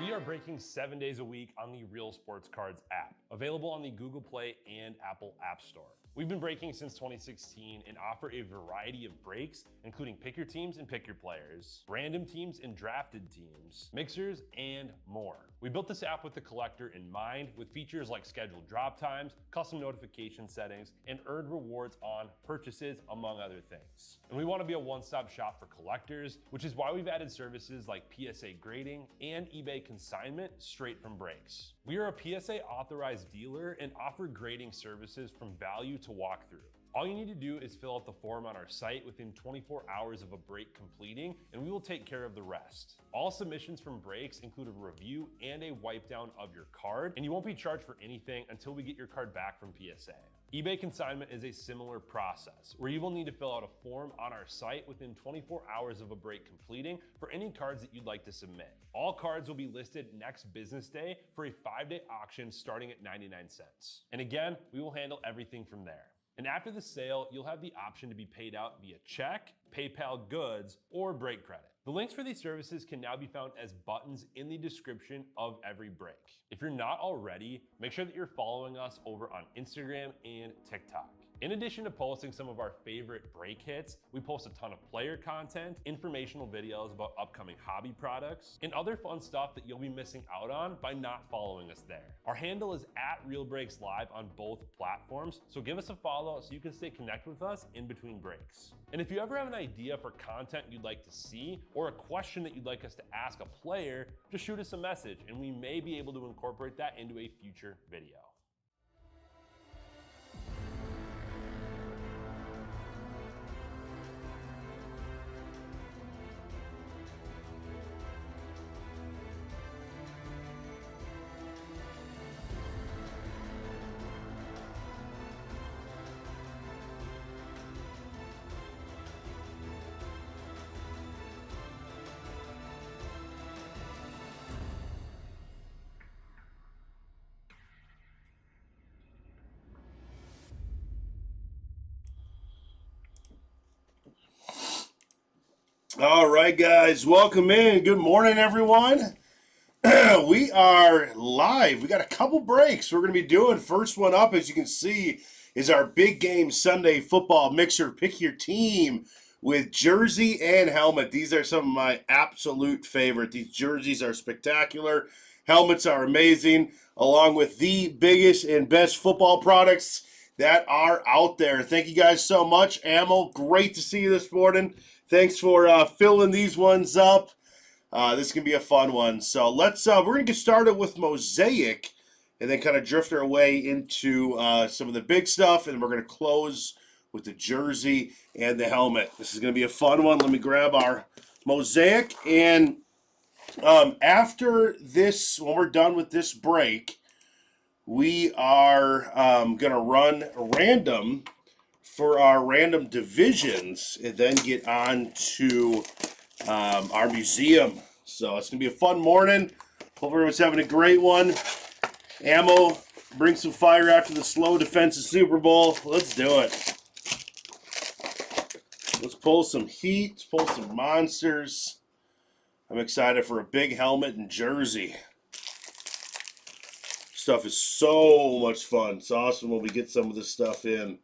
We are breaking 7 days a week on the Real Sports Cards app, available on the Google Play and Apple App Store. We've been breaking since 2016 and offer a variety of breaks, including pick your teams and pick your players, random teams and drafted teams, mixers, and more. We built this app with the collector in mind, with features like scheduled drop times, custom notification settings, and earned rewards on purchases, among other things. And we want to be a one-stop shop for collectors, which is why we've added services like PSA grading and eBay consignment straight from breaks. We are a PSA authorized dealer and offer grading services from value to walkthrough. All you need to do is fill out the form on our site within 24 hours of a break completing, and we will take care of the rest. All submissions from breaks include a review and a wipe down of your card, and you won't be charged for anything until we get your card back from PSA. eBay consignment is a similar process, where you will need to fill out a form on our site within 24 hours of a break completing for any cards that you'd like to submit. All cards will be listed next business day for a 5-day auction starting at 99 cents. And again, we will handle everything from there. And after the sale, you'll have the option to be paid out via check, PayPal goods, or break credit. The links for these services can now be found as buttons in the description of every break. If you're not already, make sure that you're following us over on Instagram and TikTok. In addition to posting some of our favorite break hits, we post a ton of player content, informational videos about upcoming hobby products, and other fun stuff that you'll be missing out on by not following us there. Our handle is @RealBreaksLive on both platforms, so give us a follow so you can stay connected with us in between breaks. And if you ever have an idea for content you'd like to see, or a question that you'd like us to ask a player, just shoot us a message and we may be able to incorporate that into a future video. All right, guys, welcome in. Good morning, everyone. We are live. We got a couple breaks we're going to be doing. First one up, as you can see, is our big game Sunday football mixer. Pick your team with jersey and helmet. These are some of my absolute favorite. These jerseys are spectacular. Helmets are amazing, along with the biggest and best football products that are out there. Thank you guys so much. Ammo, great to see you this morning. Thanks for filling these ones up. This can be a fun one. So we're going to get started with Mosaic and then kind of drift our way into some of the big stuff. And we're going to close with the jersey and the helmet. This is going to be a fun one. Let me grab our Mosaic. And after this, when we're done with this break, we are going to run random for our random divisions and then get on to our museum. So it's going to be a fun morning. Hope everyone's having a great one. Ammo, bring some fire after the slow defensive Super Bowl. Let's do it. Let's pull some heat. Let's pull some monsters. I'm excited for a big helmet and jersey. Stuff is so much fun. It's awesome when we get some of this stuff in.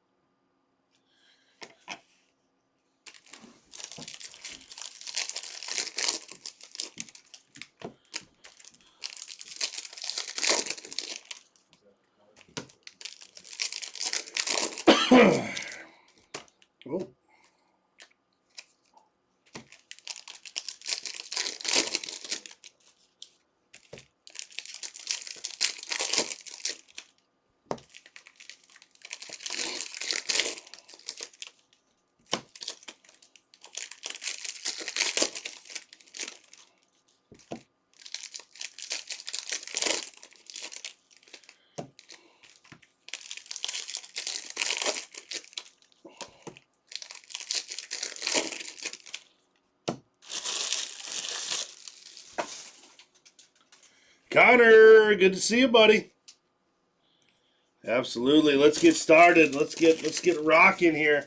Oh. Connor, good to see you, buddy. Absolutely. Let's get started. Let's get rocking here.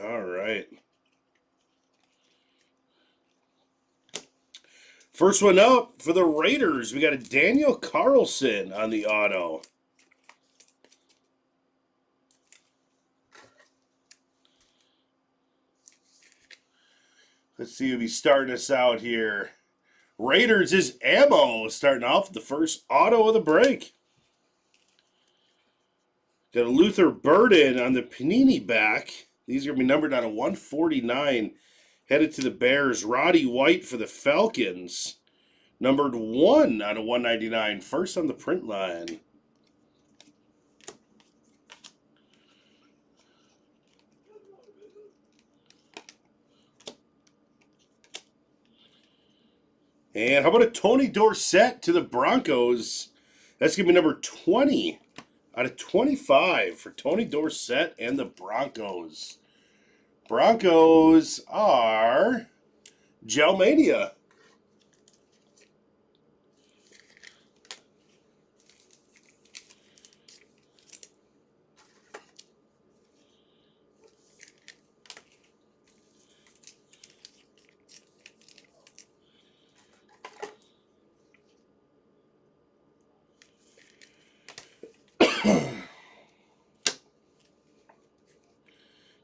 All right. First one up for the Raiders, we got a Daniel Carlson on the auto. Let's see who'll be starting us out here. Raiders is Ammo starting off the first auto of the break. Got a Luther Burden on the Panini back. These are going to be numbered out of 149. Headed to the Bears. Roddy White for the Falcons. Numbered 1 out of 199. First on the print line. And how about a Tony Dorsett to the Broncos? That's going to be number 20 out of 25 for Tony Dorsett and the Broncos. Broncos are Gelmania.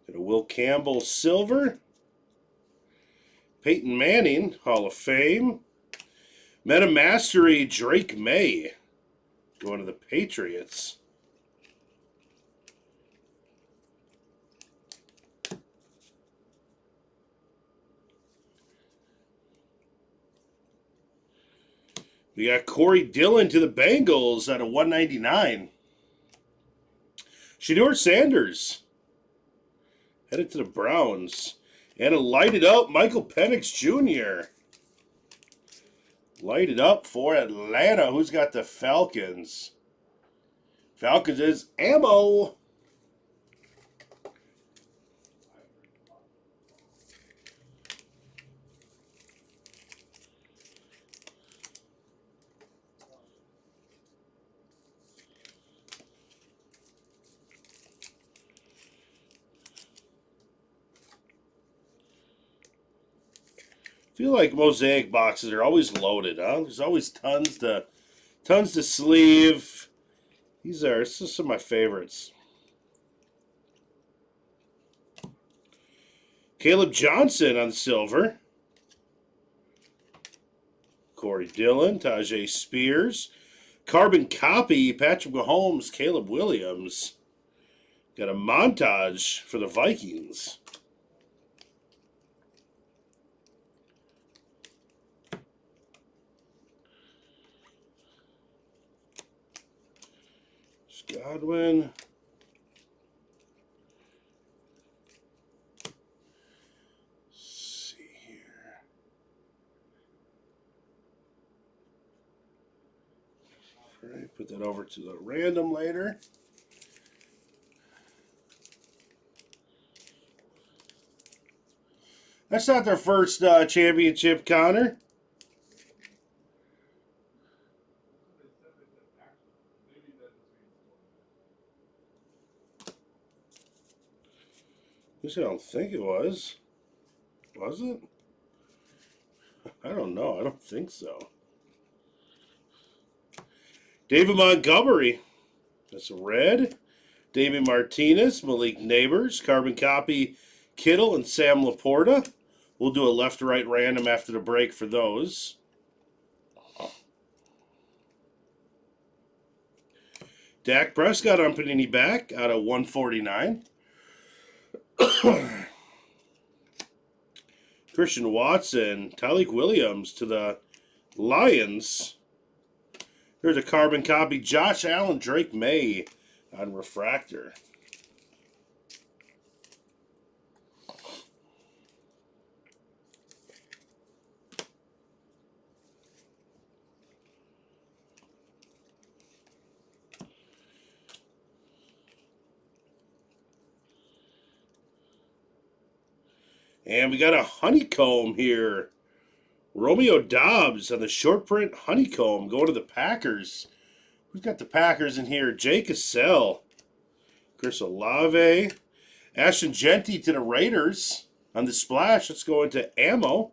Got a Will Campbell silver. Peyton Manning, Hall of Fame. Meta Mastery, Drake May. Going to the Patriots. We got Corey Dillon to the Bengals out of 199. Shedeur Sanders headed to the Browns. And a lighted up Michael Penix Jr. Lighted up for Atlanta. Who's got the Falcons? Falcons is Ammo. Feel like mosaic boxes are always loaded, huh? There's always tons to sleeve. These are some of my favorites. Caleb Johnson on silver. Corey Dillon, Tajay Spears. Carbon copy, Patrick Mahomes, Caleb Williams. Got a montage for the Vikings. Godwin. Let's see here. All right, put that over to the random later. That's not their first championship, Connor. I don't think it was. Was it? I don't know. I don't think so. David Montgomery. That's a red. Damien Martinez, Malik Neighbors, carbon copy, Kittle and Sam Laporta. We'll do a left to right random after the break for those. Dak Prescott on Panini back out of 149. Christian Watson, Tyleik Williams to the Lions. There's a carbon copy, Josh Allen, Drake May on refractor. And we got a honeycomb here. Romeo Dobbs on the short print honeycomb going to the Packers. Who's got the Packers in here? Jay Cassell, Chris Olave. Ashton Genty to the Raiders on the splash. Let's go into ammo.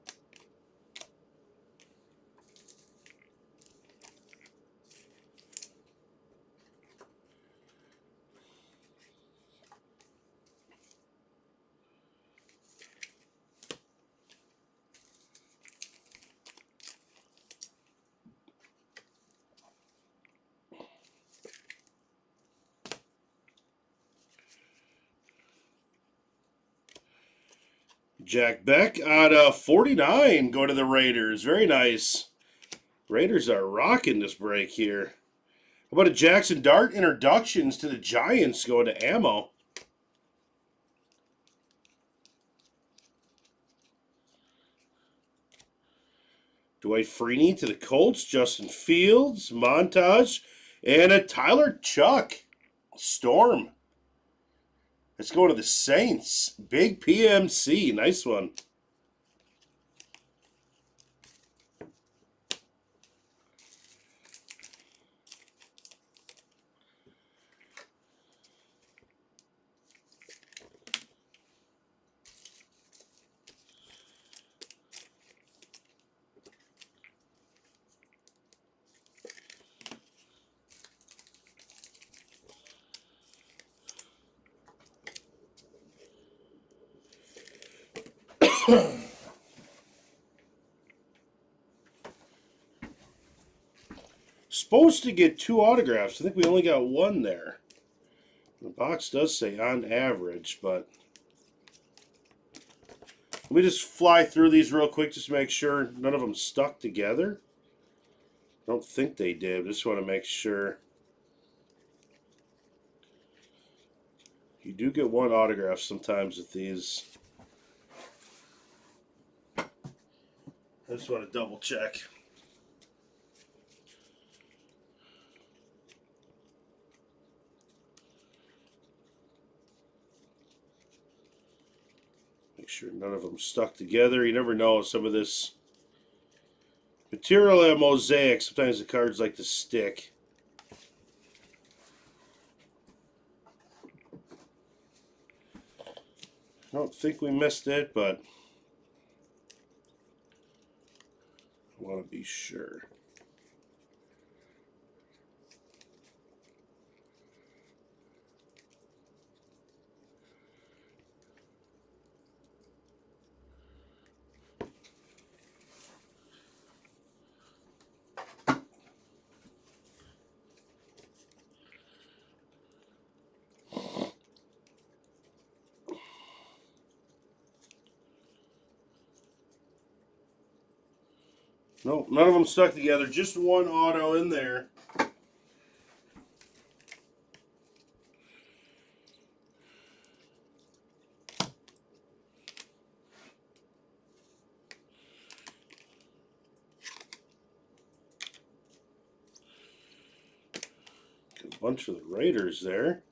Jack Beck out of 49 go to the Raiders. Very nice. Raiders are rocking this break here. How about a Jackson Dart introductions to the Giants going to ammo? Dwight Freeney to the Colts. Justin Fields. Montage. And a Tyler Chuck. Storm. Let's go to the Saints. Big PMC. Nice one. Supposed to get 2 autographs. I think we only got 1 there. The box does say on average, but let me just fly through these real quick just to make sure none of them stuck together. I don't think they did. I just want to make sure. You do get 1 autograph sometimes with these. I just want to double check. Make sure none of them stuck together. You never know, some of this material and mosaic, sometimes the cards like to stick. I don't think we missed it, but I want to be sure. Nope, none of them stuck together. Just 1 auto in there. Got a bunch of the Raiders there.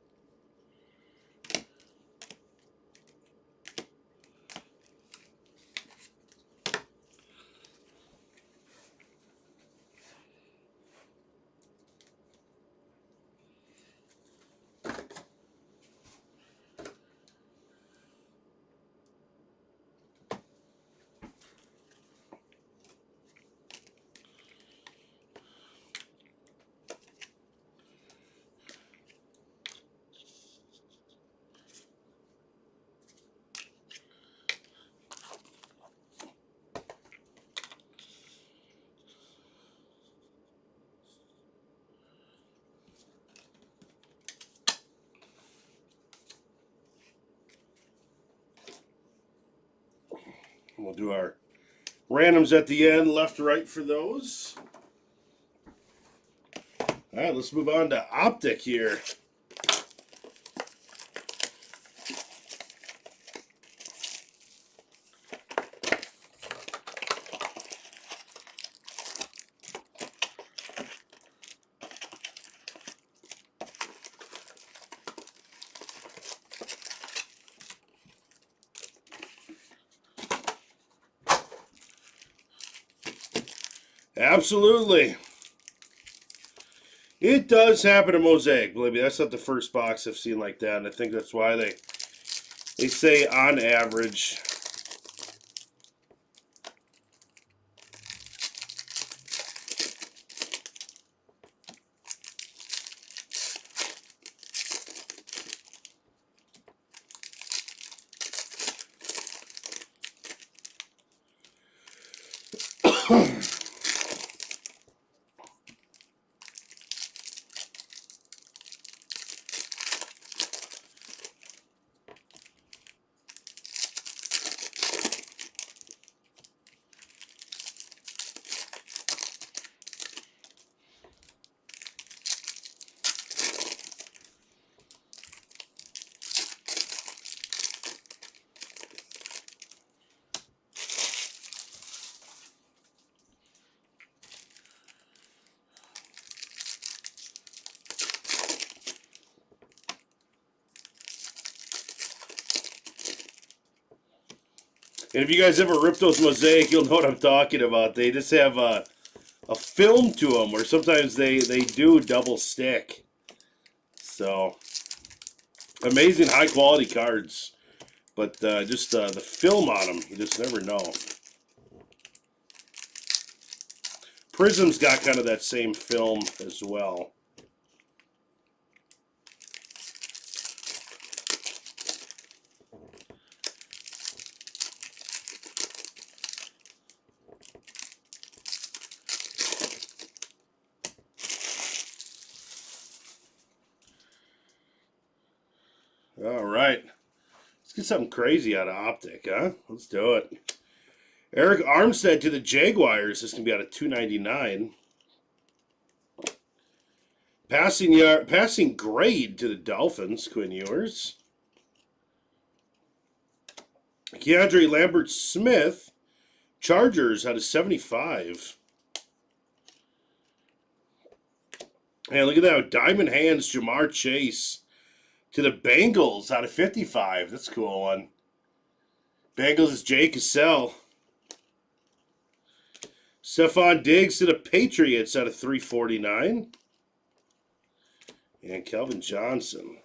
We'll do our randoms at the end, left to right for those. All right, let's move on to Optic here. Absolutely. It does happen to Mosaic, believe me. That's not the first box I've seen like that, and I think that's why they They say on average. And if you guys ever rip those Mosaic, you'll know what I'm talking about. They just have a film to them where sometimes they do double stick. So, amazing high quality cards. But just the film on them, you just never know. Prism's got kind of that same film as well. All right. Let's get something crazy out of Optic, huh? Let's do it. Eric Armstead to the Jaguars. This is going to be out of 299. Passing grade to the Dolphins, Quinn Ewers. Keandre Lambert-Smith, Chargers out of 75. And look at that, Diamond Hands, Jamar Chase to the Bengals out of 55. That's a cool one. Bengals is Jay Cassell. Stephon Diggs to the Patriots out of 349. And Kelvin Johnson.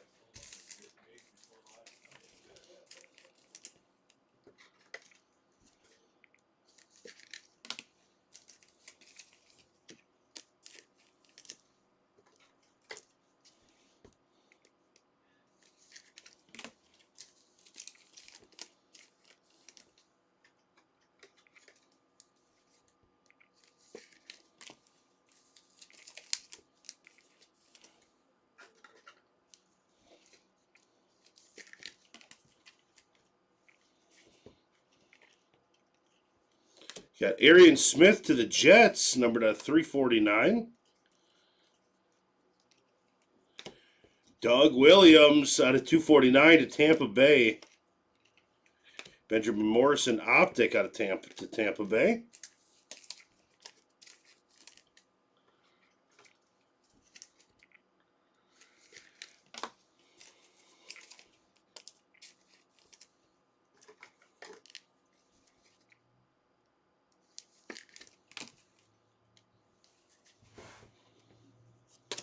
Got Arian Smith to the Jets, numbered at 349. Doug Williams out of 249 to Tampa Bay. Benjamin Morrison Optic out of Tampa Bay.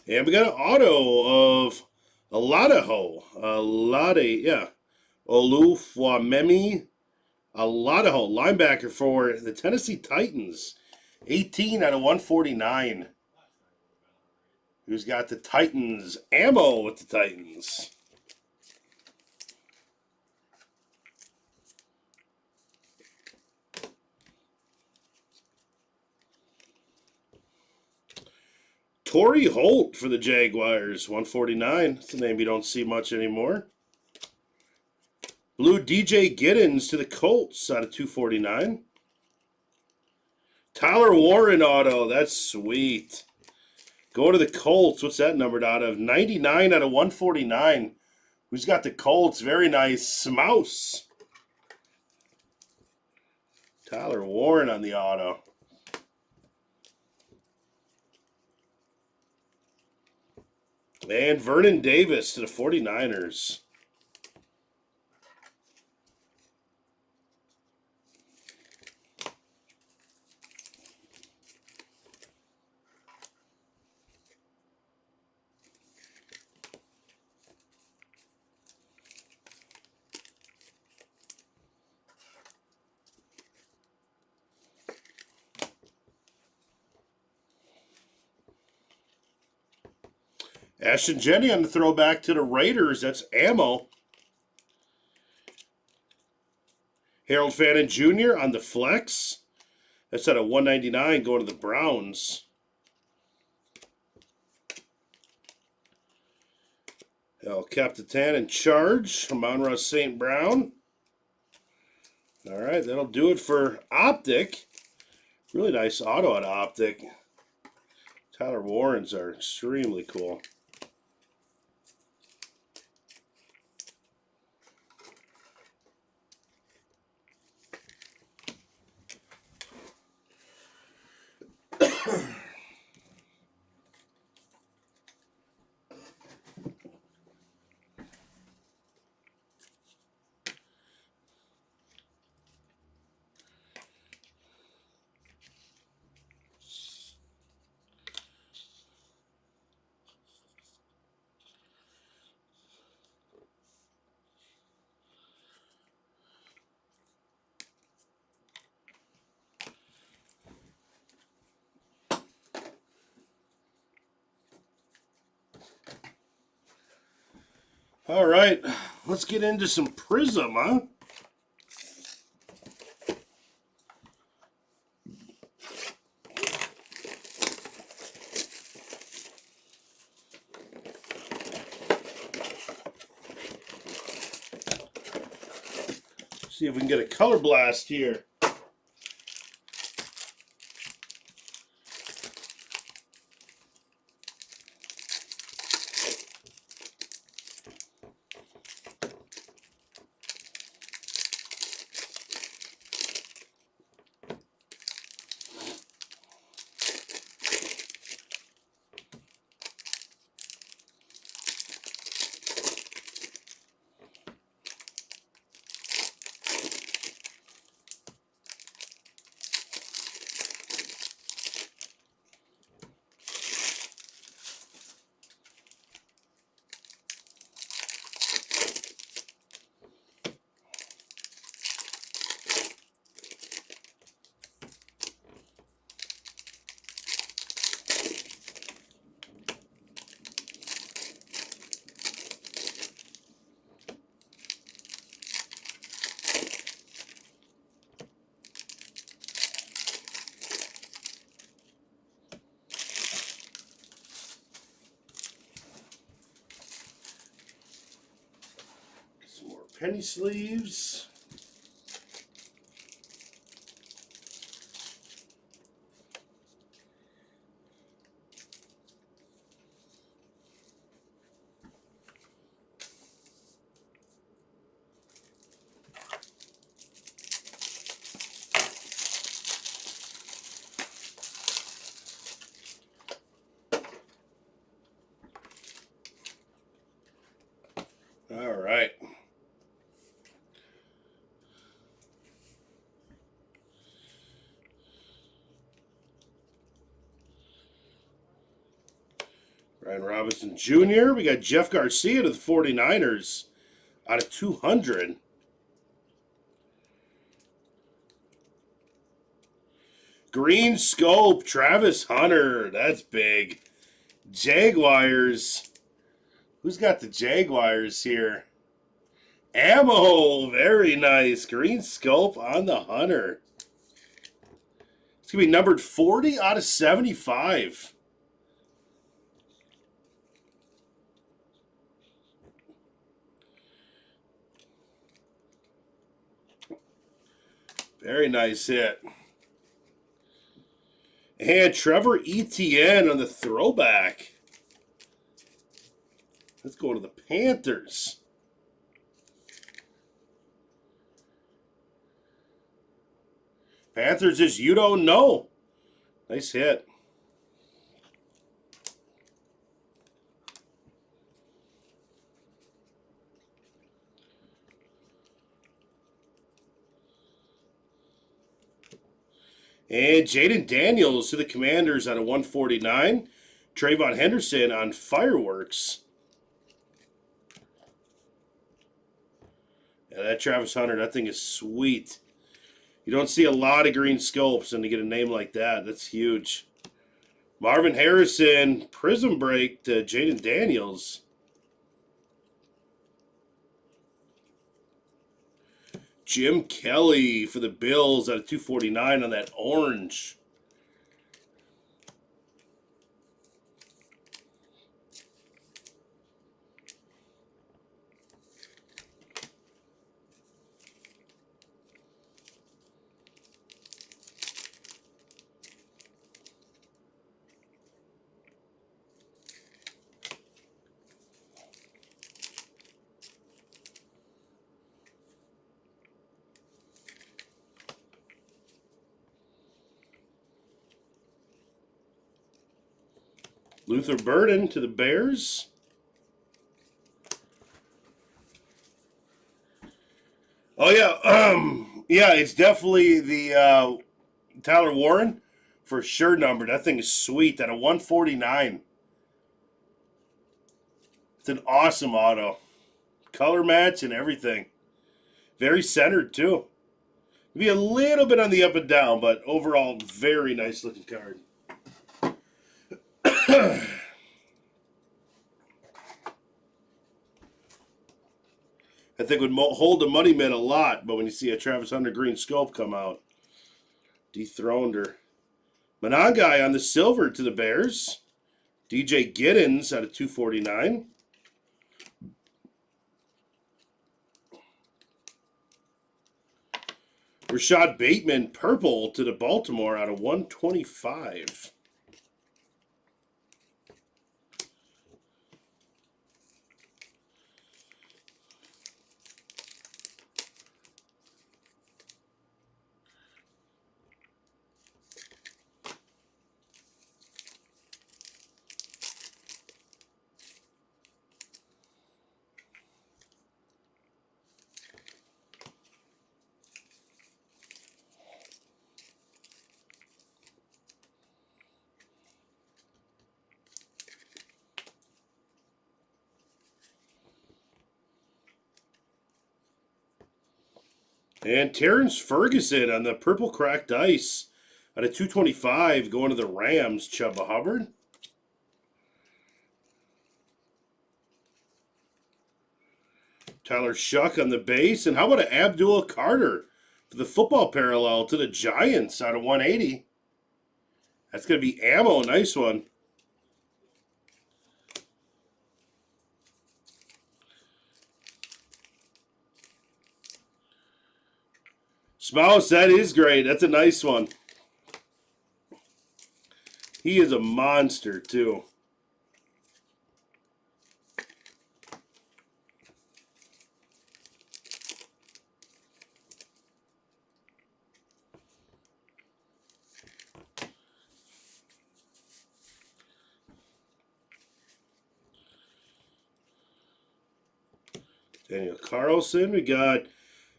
And we got an auto of Olufwamemi Aladaho, linebacker for the Tennessee Titans. 18 out of 149. Who's got the Titans ammo with the Titans? Torrey Holt for the Jaguars, 149. That's a name you don't see much anymore. Blue DJ Giddens to the Colts out of 249. Tyler Warren auto, that's sweet. Go to the Colts. What's that numbered out of? 99 out of 149. Who's got the Colts? Very nice. Mouse. Tyler Warren on the auto. And Vernon Davis to the 49ers. Ashton Jenny on the throwback to the Raiders. That's ammo. Harold Fannin Jr. on the flex. That's at a 199 going to the Browns. El Capitan in charge. Monroe St. Brown. All right, that'll do it for Optic. Really nice auto on Optic. Tyler Warrens are extremely cool. All right, let's get into some Prism, huh? See if we can get a color blast here. Some more penny sleeves. All right. Ryan Robinson Jr. We got Jeff Garcia to the 49ers out of 200. Green Scope, Travis Hunter. That's big. Jaguars. Who's got the Jaguars here? Ammo. Very nice. Green Scope on the Hunter. It's going to be numbered 40 out of 75. Very nice hit. And Trevor Etienne on the throwback. Let's go to the Panthers. Panthers is you don't know. Nice hit. And Jaden Daniels to the Commanders out of 149. Trayvon Henderson on Fireworks. Yeah, that Travis Hunter, that thing is sweet. You don't see a lot of green scopes, and to get a name like that, that's huge. Marvin Harrison, prism break to Jaden Daniels. Jim Kelly for the Bills at a 249 on that orange. Luther Burden to the Bears. Oh yeah, yeah, it's definitely the Tyler Warren for sure numbered. That thing is sweet at a 149. It's an awesome auto, color match and everything. Very centered too. Be a little bit on the up and down, but overall very nice looking card. I think would hold the money man a lot, but when you see a Travis Hunter green scope come out, dethroned her. Monangai on the silver to the Bears. DJ Giddens out of 249. Rashad Bateman purple to the Baltimore out of 125. And Terrence Ferguson on the purple cracked ice out of 225 going to the Rams, Chubba Hubbard. Tyler Shuck on the base. And how about an Abdul Carter for the football parallel to the Giants out of 180? That's going to be ammo. Nice one. Spouse, that is great. That's a nice one. He is a monster, too. Daniel Carlson. We got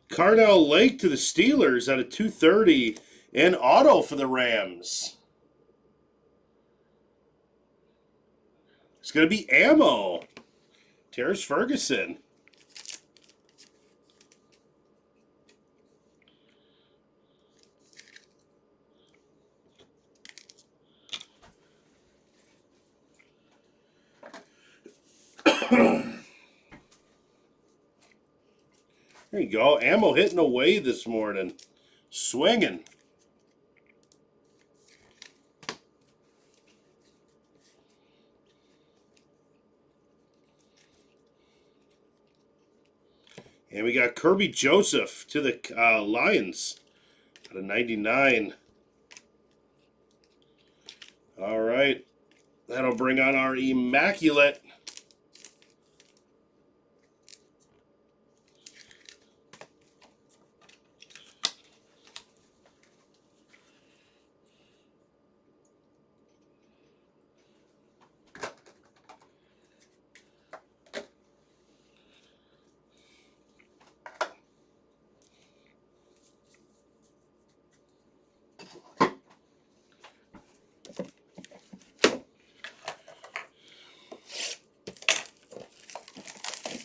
Carnell Lake to the Steelers out of 230. And auto for the Rams. It's going to be ammo. Terrence Ferguson. There you go. Ammo hitting away this morning. Swinging. And we got Kirby Joseph to the Lions at a 99. All right. That'll bring on our Immaculate.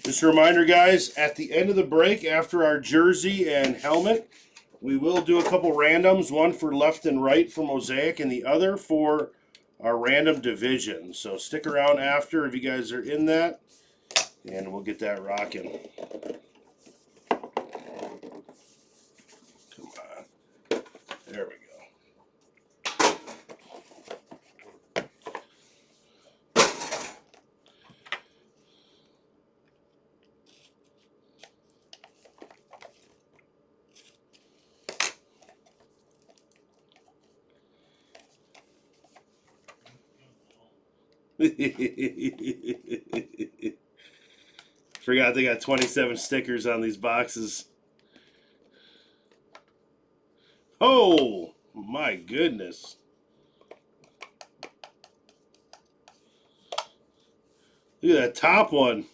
Just a reminder, guys, at the end of the break, after our jersey and helmet, we will do a couple randoms, one for left and right for Mosaic and the other for our random division. So stick around after if you guys are in that, and we'll get that rocking. Come on. There we go. Forgot they got 27 stickers on these boxes. Oh, my goodness. Look at that top one.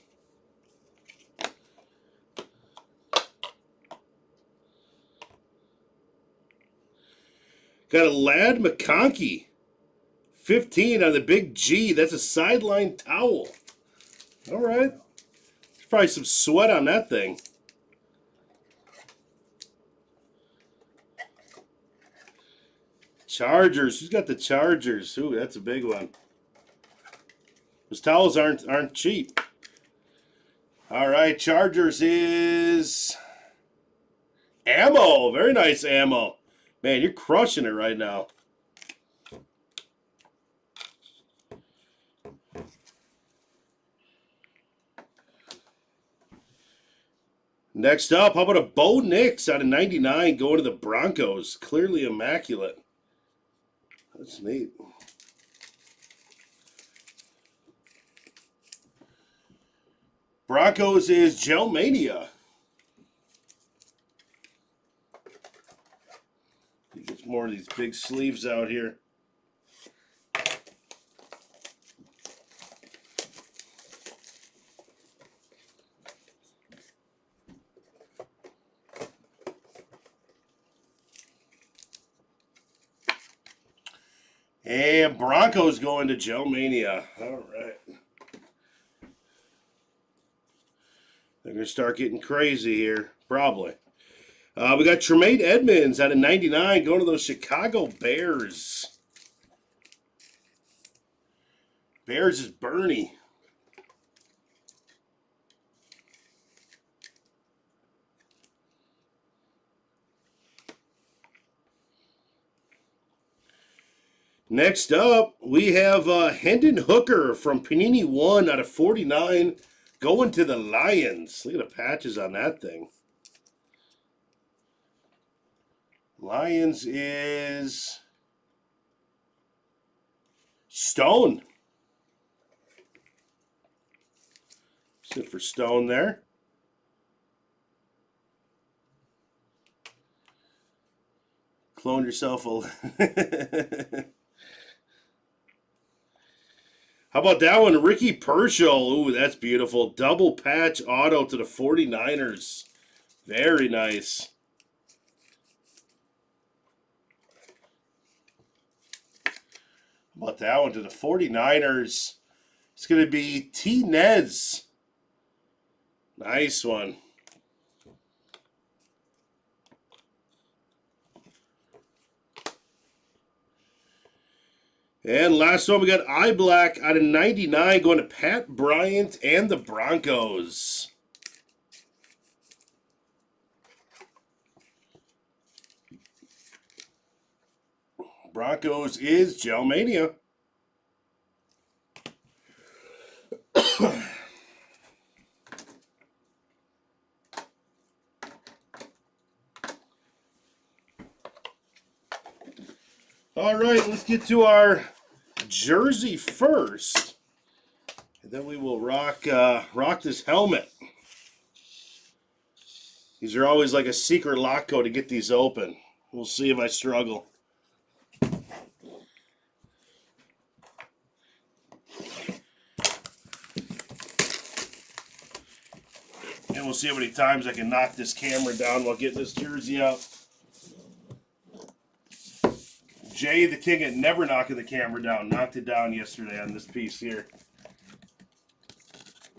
Got a Lad McConkey. 15 on the big G. That's a sideline towel. All right. There's probably some sweat on that thing. Chargers. Who's got the Chargers? Ooh, that's a big one. Those towels aren't cheap. All right, Chargers is ammo. Very nice ammo. Man, you're crushing it right now. Next up, how about a Bo Nix out of 99 going to the Broncos? Clearly immaculate. That's neat. Broncos is Gel Mania. Get more of these big sleeves out here. And Broncos going to Gel Mania. All right. They're going to start getting crazy here. Probably. We got Tremaine Edmonds out of 99 going to those Chicago Bears. Bears is Bernie. Next up, we have Hendon Hooker from Panini 1 out of 49 going to the Lions. Look at the patches on that thing. Lions is Stone. Sit for Stone there. Clone yourself a... How about that one? Ricky Purcell. Ooh, that's beautiful. Double patch auto to the 49ers. Very nice. How about that one to the 49ers? It's going to be T. Nez. Nice one. And last one, we got Eye Black out of 99 going to Pat Bryant and the Broncos. Broncos is Gel Mania. All right, let's get to our jersey first, and then we will rock this helmet. These are always like a secret lock code to get these open. We'll see if I struggle. And we'll see how many times I can knock this camera down while getting this jersey out. Jay, the king at never knocking the camera down, knocked it down yesterday on this piece here.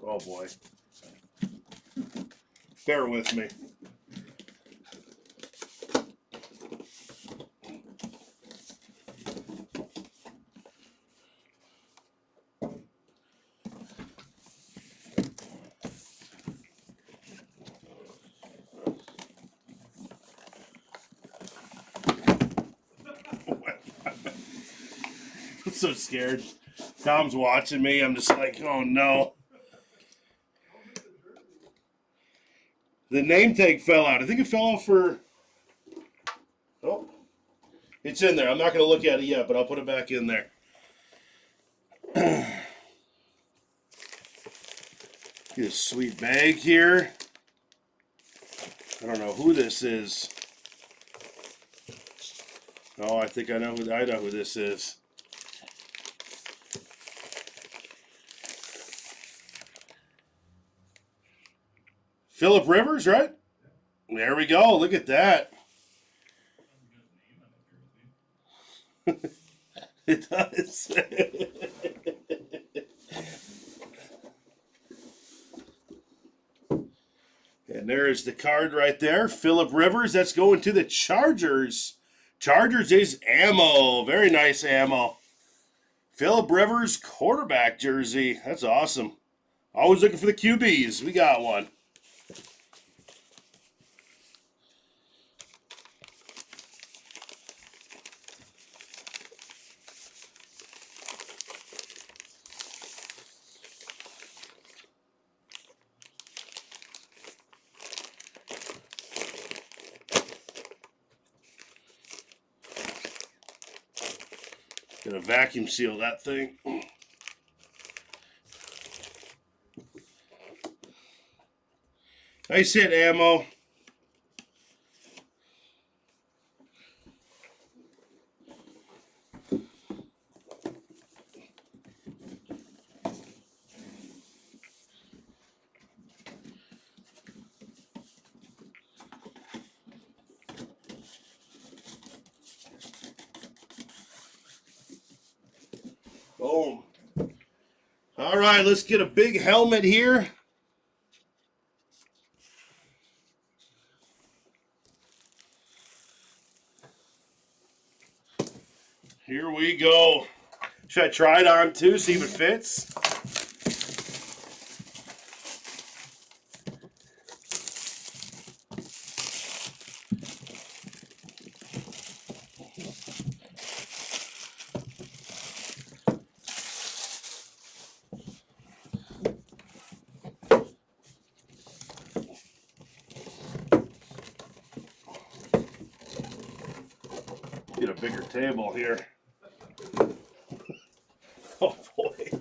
Oh boy. Bear with me. so scared. Tom's watching me. I'm just like, oh no. The name tag fell out. I think it fell out for... Oh, it's in there. I'm not going to look at it yet, but I'll put it back in there. Get a sweet bag here. I don't know who this is. Oh, I think I know who this is. Phillip Rivers, right? There we go. Look at that. It does. And there's the card right there. Phillip Rivers. That's going to the Chargers. Chargers is ammo. Very nice ammo. Phillip Rivers quarterback jersey. That's awesome. Always looking for the QBs. We got one. Gonna vacuum seal that thing. Nice hit, ammo. Boom. All right, let's get a big helmet here. Here we go. Should I try it on too, see if it fits? Get a bigger table here. Oh boy.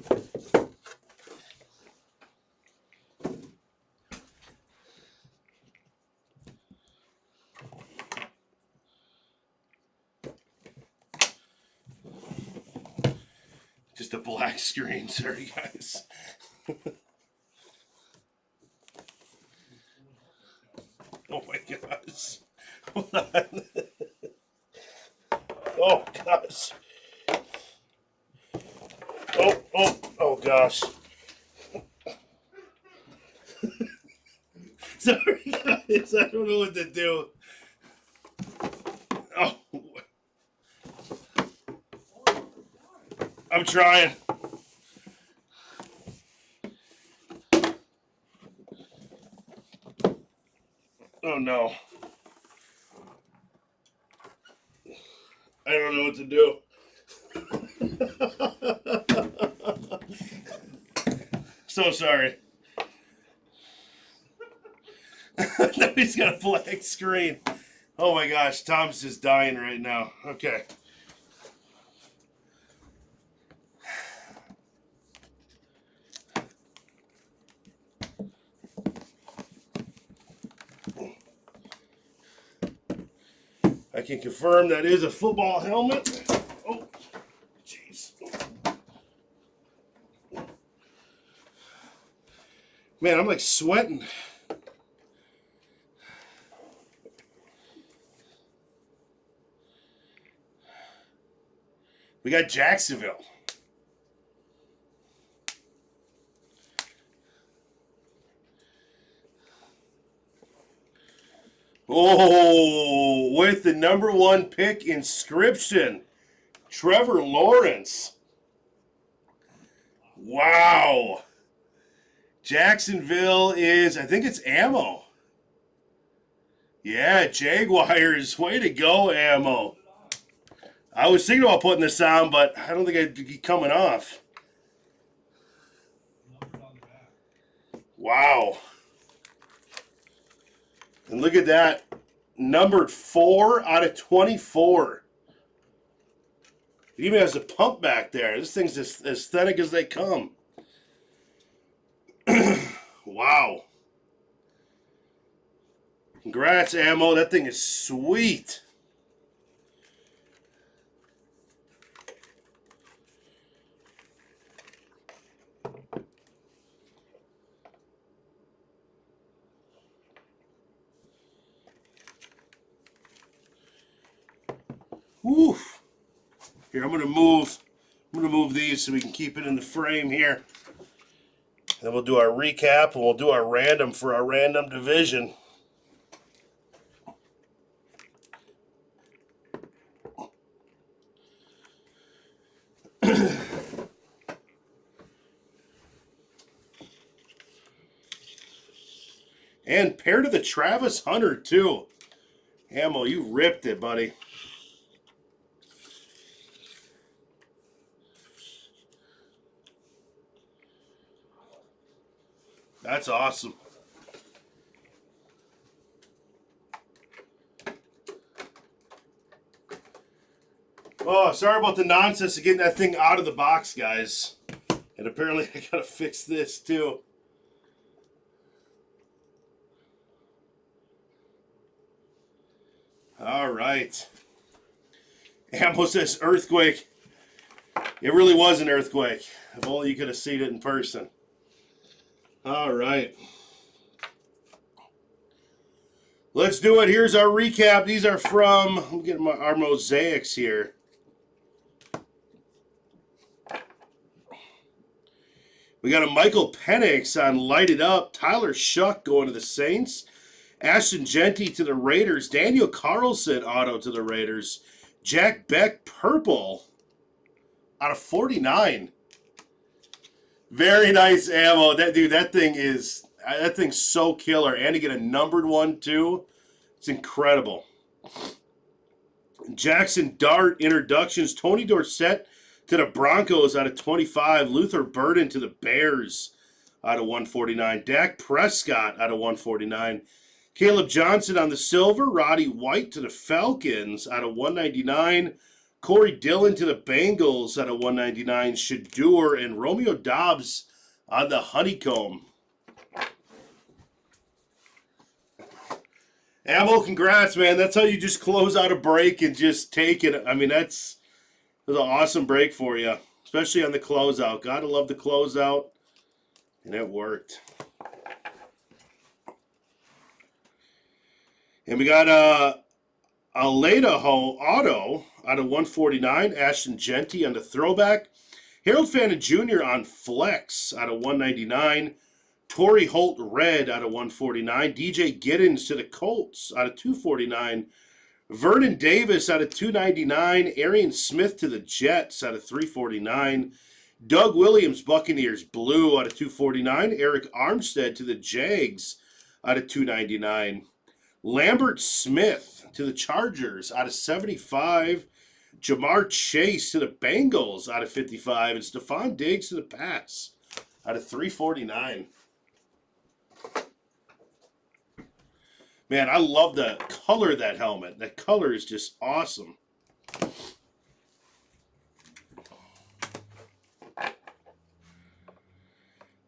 Just a black screen, sorry guys. Oh my gosh. Hold on. Oh gosh. Oh gosh. Sorry guys, I don't know what to do. Oh. I'm trying. Oh no. I don't know what to do. So sorry. Now he's got a black screen. Oh my gosh, Tom's just dying right now. Okay. I can confirm that is a football helmet. Oh, jeez. Man, I'm like sweating. We got Jacksonville. Oh, with the #1 pick inscription, Trevor Lawrence. Wow. Jacksonville is, I think it's ammo. Yeah, Jaguars. Way to go, ammo. I was thinking about putting this on, but I don't think I'd be coming off. Wow. And look at that. Numbered 4 out of 24. It even has a pump back there. This thing's as aesthetic as they come. Wow. Congrats, Ammo. That thing is sweet. Woo. Here, I'm gonna move these so we can keep it in the frame here. Then we'll do our recap and we'll do our random for our random division. And paired to the Travis Hunter, too. Ammo, you ripped it, buddy. That's awesome. Oh, sorry about the nonsense of getting that thing out of the box, guys. And apparently I gotta fix this, too. All right. Ammo says earthquake. It really was an earthquake. If only you could have seen it in person. All right. Let's do it. Here's our recap. These are from, I'm getting our mosaics here. We got a Michael Penix on Light It Up. Tyler Shuck going to the Saints. Ashton Genty to the Raiders. Daniel Carlson auto to the Raiders. Jack Beck purple out of 49. Very nice ammo. That thing's so killer. And to get a numbered one too, it's incredible. Jackson Dart introductions. Tony Dorsett to the Broncos out of 25. Luther Burden to the Bears out of 149. Dak Prescott out of 149. Caleb Johnson on the silver. Roddy White to the Falcons out of 199. Corey Dillon to the Bengals out of 199. Shadur and Romeo Dobbs on the honeycomb. Ammo, congrats, man. That's how you just close out a break and just take it. I mean, that was an awesome break for you, especially on the closeout. Gotta love the closeout, and it worked. And we got a Aledaho auto out of 149. Ashton Genty on the throwback. Harold Fannin Jr. on flex out of 199. Torrey Holt red out of 149. DJ Giddens to the Colts out of 249. Vernon Davis out of 299. Arian Smith to the Jets out of 349. Doug Williams Buccaneers blue out of 249. Eric Armstead to the Jags out of 299. Lambert Smith to the Chargers out of 75. Jamar Chase to the Bengals out of 55. And Stephon Diggs to the Pats out of 349. Man, I love the color of that helmet. That color is just awesome.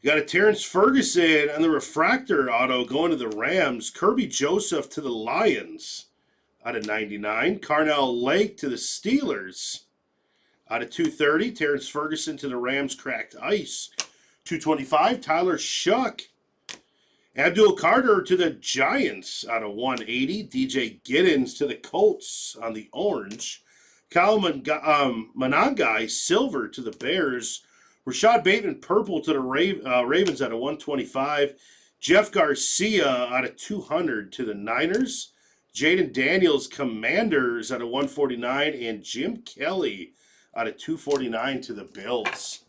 You got a Terrence Ferguson and the refractor auto going to the Rams. Kirby Joseph to the Lions out of 99. Carnell Lake to the Steelers out of 230. Terrence Ferguson to the Rams cracked ice. 225. Tyler Shuck. Abdul Carter to the Giants out of 180. DJ Giddens to the Colts on the orange. Kyle Monangai silver to the Bears. Rashad Bateman purple to the Ravens out of 125. Jeff Garcia out of 200 to the Niners. Jaden Daniels Commanders out of 149. And Jim Kelly out of 249 to the Bills.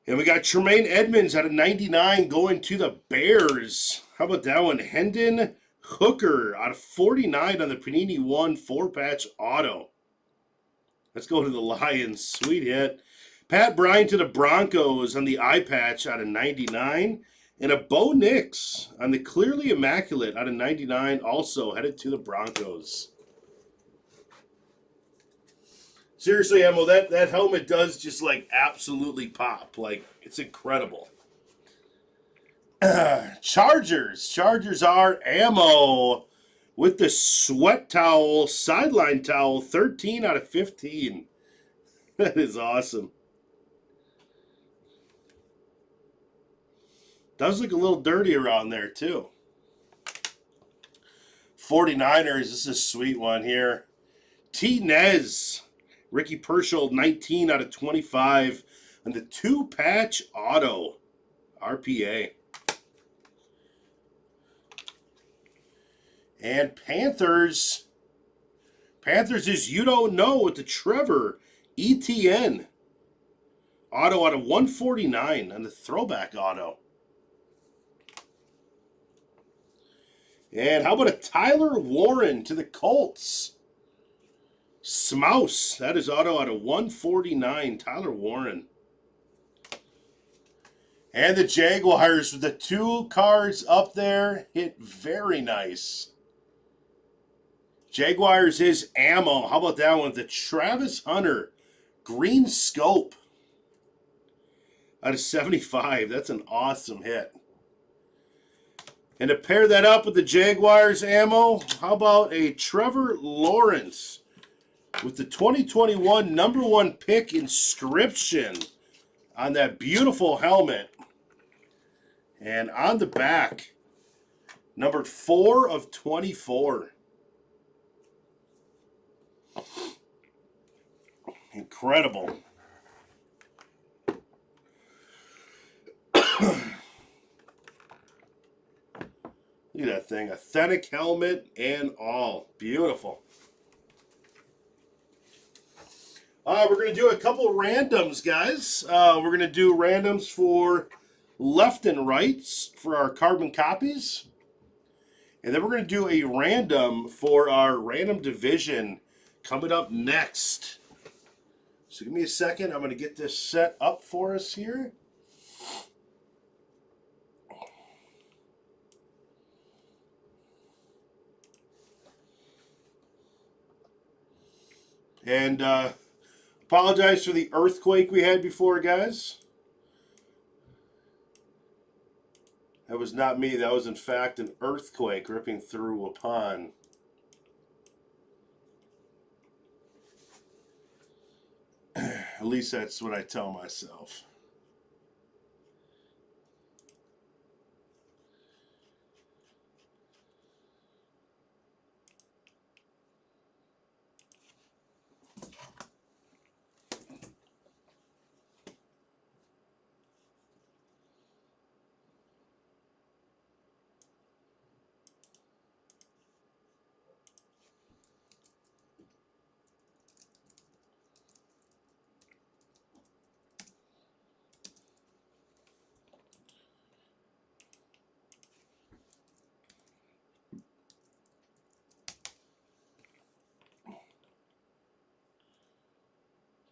And we got Tremaine Edmonds out of 99 going to the Bears. How about that one? Hendon Hooker out of 49 on the Panini 1 4-patch auto. Let's go to the Lions. Sweet hit. Pat Bryant to the Broncos on the eye patch out of 99. And a Bo Nix on the Clearly Immaculate out of 99, also headed to the Broncos. Seriously, Emmo, that helmet does just like absolutely pop. Like, it's incredible. Chargers. Chargers are ammo with the sweat towel, sideline towel, 13 out of 15. That is awesome. Does look a little dirty around there, too. 49ers, this is a sweet one here. T. Nez. Ricky Persholt, 19 out of 25 on the 2-patch auto. RPA. And Panthers. Panthers is You Don't Know with the Trevor ETN. Auto out of 149 on the throwback auto. And how about a Tyler Warren to the Colts? Smouse. That is auto out of 149. Tyler Warren. And the Jaguars with the 2 cards up there. Hit very nice. Jaguars is ammo. How about that one? The Travis Hunter green scope out of 75. That's an awesome hit. And to pair that up with the Jaguars ammo, how about a Trevor Lawrence with the 2021 #1 pick inscription on that beautiful helmet. And on the back, numbered 4 of 24. Incredible. Look at that thing. Authentic helmet and all. Beautiful. We're going to do a couple randoms, guys. We're going to do randoms for left and rights for our carbon copies. And then we're going to do a random for our random division coming up next. So give me a second. I'm going to get this set up for us here. And apologize for the earthquake we had before, guys. That was not me. That was, in fact, an earthquake ripping through a pond. At least that's what I tell myself.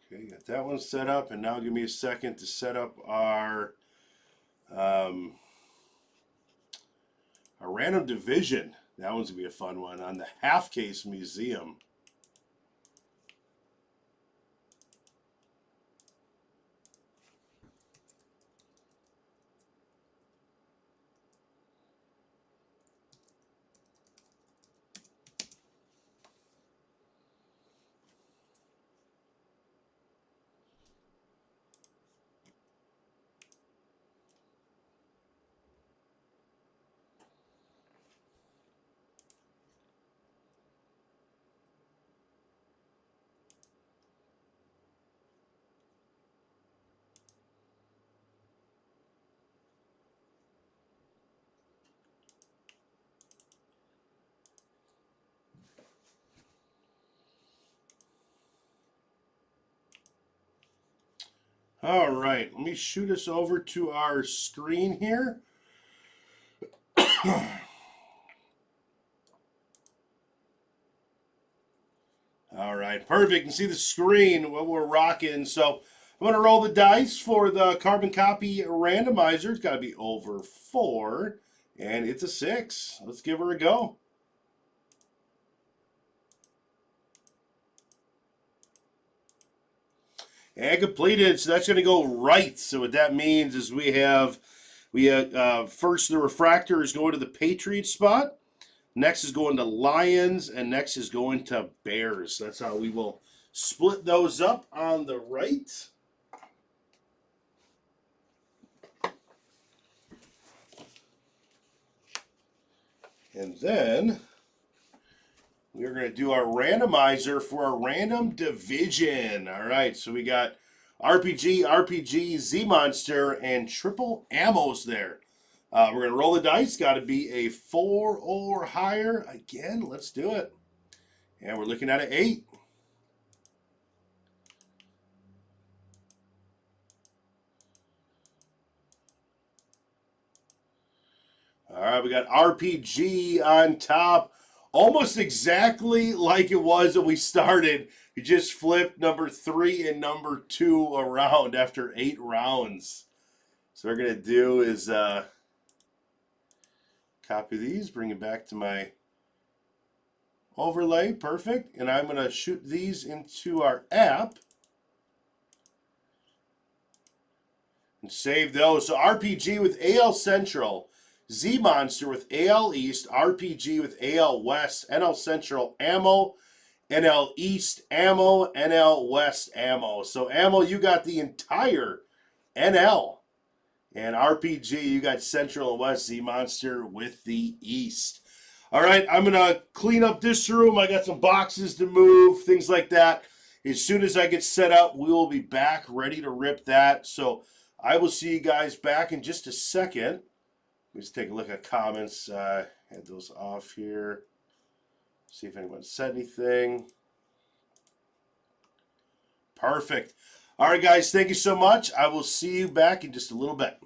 Okay, got that one set up, and now give me a second to set up our random division. That one's gonna be a fun one on the Half Case Museum. All right, let me shoot us over to our screen here. All right, perfect. You can see the screen, what we're rocking. So I'm going to roll the dice for the carbon copy randomizer. It's got to be over 4, and it's a 6. Let's give her a go. And completed. So that's going to go right. So what that means is we have first the refractor is going to the Patriots spot. Next is going to Lions, and next is going to Bears. That's how we will split those up on the right. And then we're going to do our randomizer for our random division. All right, so we got RPG, Z-Monster, and triple ammos there. We're going to roll the dice. Got to be a 4 or higher. Again, let's do it. And we're looking at an 8. All right, we got RPG on top. Almost exactly like it was when we started. We just flipped number 3 and number 2 around after 8 rounds. So what we're going to do is copy these, bring it back to my overlay. Perfect. And I'm going to shoot these into our app and save those. So RPG with AL Central, Z-Monster with AL East, RPG with AL West, NL Central Ammo, NL East Ammo, NL West Ammo. So Ammo, you got the entire NL. And RPG, you got Central and West, Z-Monster with the East. All right, I'm going to clean up this room. I got some boxes to move, things like that. As soon as I get set up, we will be back ready to rip that. So I will see you guys back in just a second. Let's take a look at comments. Had those off here. See if anyone said anything. Perfect. All right, guys, thank you so much. I will see you back in just a little bit.